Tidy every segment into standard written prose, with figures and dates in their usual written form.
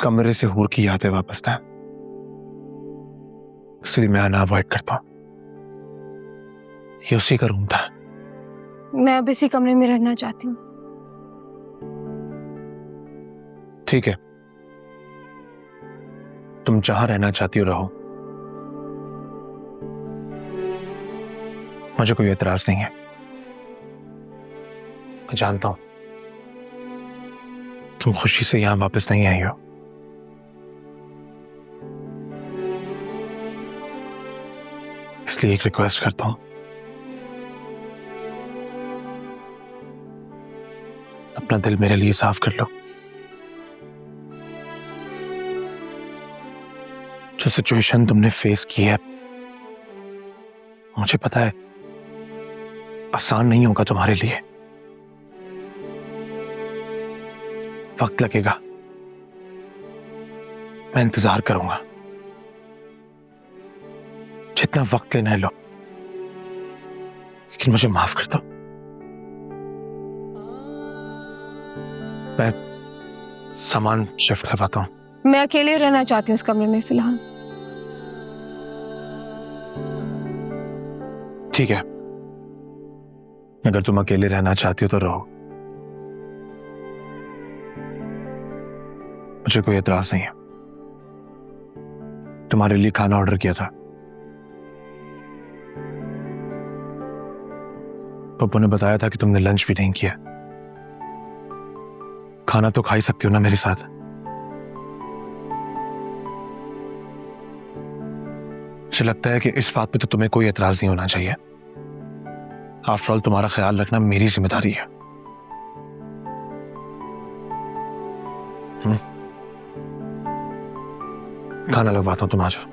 कमरे से हूर की यादें वापस ना, इसलिए मैं आना अवॉइड करता हूं। ये उसी का रूम था। मैं अब इसी कमरे में रहना चाहती हूँ। ठीक है, तुम जहां रहना चाहती हो रहो, मुझे कोई एतराज नहीं है। मैं जानता हूं तुम खुशी से यहां वापस नहीं आई हो, इसलिए एक रिक्वेस्ट करता हूं, अपना दिल मेरे लिए साफ कर लो। जो सिचुएशन तुमने फेस की है, मुझे पता है आसान नहीं होगा तुम्हारे लिए, वक्त लगेगा। मैं इंतजार करूंगा, जितना वक्त लेना है लो, लेकिन मुझे माफ कर दो। मैं सामान शिफ्ट करवाता हूं। मैं अकेले रहना चाहती हूँ इस कमरे में फिलहाल। ठीक है, अगर तुम अकेले रहना चाहती हो तो रहो, मुझे कोई एतराज नहीं है। तुम्हारे लिए खाना ऑर्डर किया था, पप्पू ने बताया था कि तुमने लंच भी नहीं किया। खाना तो खा ही सकती हो ना मेरे साथ। मुझे लगता है कि इस बात पे तो तुम्हें कोई एतराज नहीं होना चाहिए। आफ्टर ऑल तुम्हारा ख्याल रखना मेरी जिम्मेदारी है। खाना लगवाता हूं, तुम आ जाओ।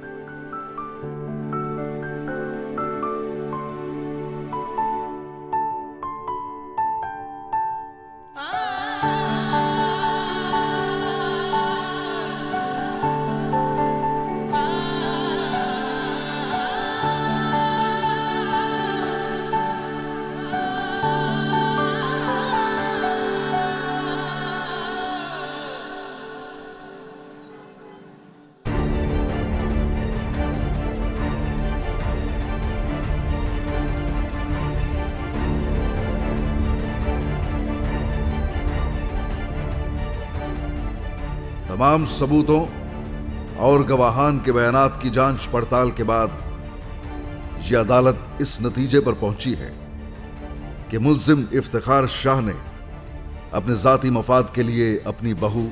तमाम सबूतों और गवाहान के बयानात की जांच पड़ताल के बाद यह अदालत इस नतीजे पर पहुंची है कि मुल्जिम इफ्तिखार शाह ने अपने जाती मफाद के लिए अपनी बहू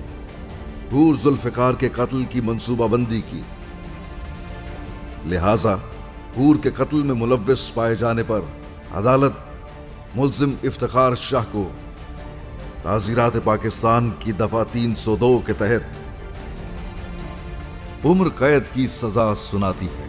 हूर जुल्फिकार के कत्ल की मंसूबाबंदी की। लिहाजा हूर के कत्ल में मुलव्विस पाए जाने पर अदालत मुल्जिम इफ्तिखार शाह को ताज़ीरात पाकिस्तान की दफा 302 के तहत उम्र कैद की सजा सुनाती है।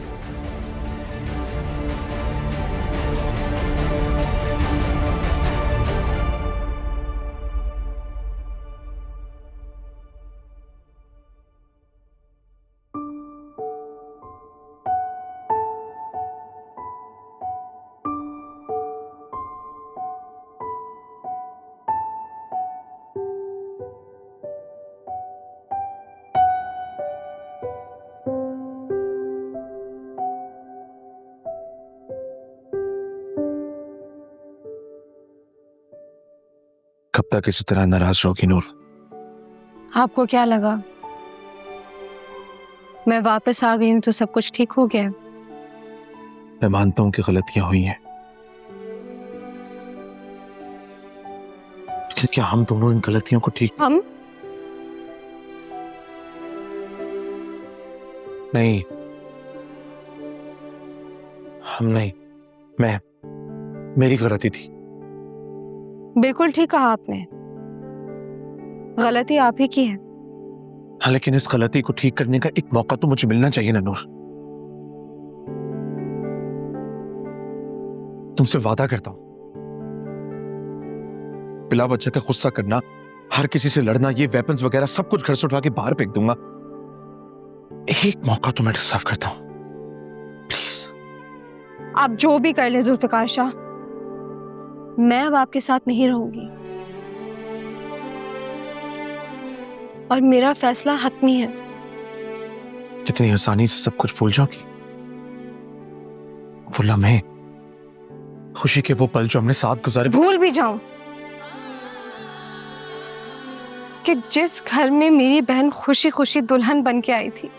कब तक इसी तरह नाराज रहोगी नूर? आपको क्या लगा मैं वापस आ गई हूं तो सब कुछ ठीक हो गया? मैं मानता हूं कि गलतियां हुई हैं, लेकिन क्या हम दोनों इन गलतियों को ठीक हम? नहीं, हम नहीं, मैं, मेरी गलती थी। बिल्कुल ठीक कहा आपने, गलती आप ही की है। हाँ, लेकिन इस गलती को ठीक करने का एक मौका तो मुझे मिलना चाहिए ना नूर। तुमसे वादा करता हूं, बिला वजह का गुस्सा करना, हर किसी से लड़ना, ये वेपन्स वगैरह सब कुछ घर से उठा के बाहर फेंक दूंगा। एक मौका तो मैं डिजर्व करता हूं, प्लीज। आप जो भी कर ले जुल्फिकार शाह, मैं अब आपके साथ नहीं रहूंगी। और मेरा फैसला हतमी है। कितनी आसानी से सब कुछ भूल जाओगी? वो लम्हे, खुशी के वो पल जो हमने साथ गुजारे। भूल भी जाऊं कि जिस घर में मेरी बहन खुशी खुशी दुल्हन बन के आई थी,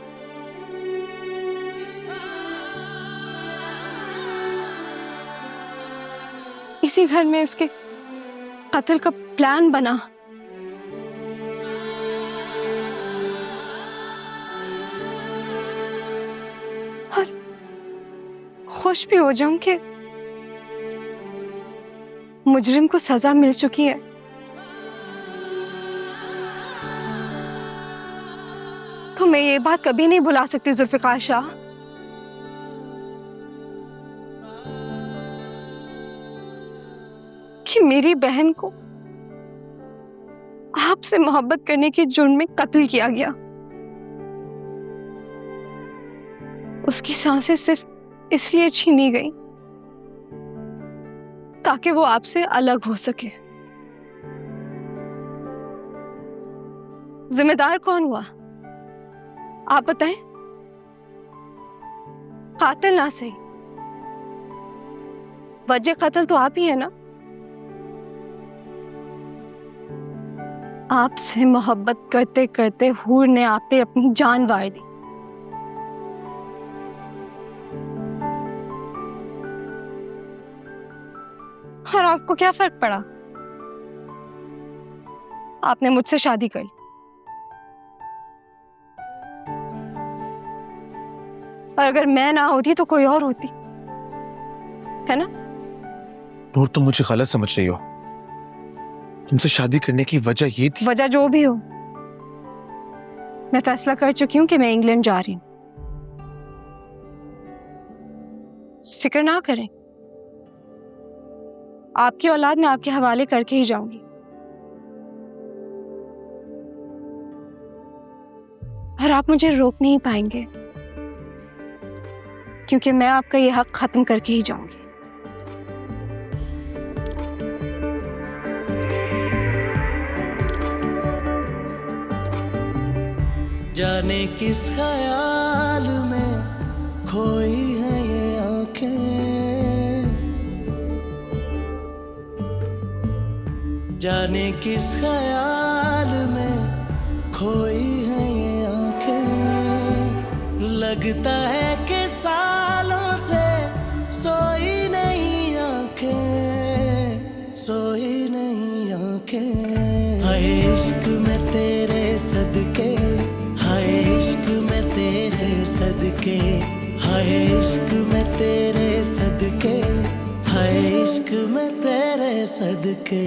इसी घर में उसके कत्ल का प्लान बना। और खुश भी हो जाऊं कि मुजरिम को सजा मिल चुकी है। तो मैं ये बात कभी नहीं भुला सकती जुल्फिकार शाह कि मेरी बहन को आपसे मोहब्बत करने के जुर्म में कत्ल किया गया। उसकी सांसें सिर्फ इसलिए छीनी गई ताकि वो आपसे अलग हो सके। जिम्मेदार कौन हुआ आप बताएं? कातिल ना सही, वजह कत्ल तो आप ही है ना। आपसे मोहब्बत करते करते हूर ने आप पे अपनी जान वार दी। और आपको क्या फर्क पड़ा? आपने मुझसे शादी कर ली। और अगर मैं ना होती तो कोई और होती, है ना? नूर, तुम मुझे गलत समझ रही हो। तुमसे शादी करने की वजह ये थी। वजह जो भी हो, मैं फैसला कर चुकी हूं कि मैं इंग्लैंड जा रही हूं। फिक्र ना करें, आपकी औलाद मैं आपके हवाले करके ही जाऊंगी। और आप मुझे रोक नहीं पाएंगे, क्योंकि मैं आपका ये हक खत्म करके ही जाऊंगी। जाने किस ख्याल में खोई है ये आंखें, जाने किस ख्याल में खोई है ये आंखें। लगता है कि सालों से सोई नहीं आंखें, सोई नहीं आंखें। हाय इश्क में तेरे सदके, हाय इश्क में तेरे सदके, हाय इश्क में तेरे सदके, हाय इश्क में तेरे सदके।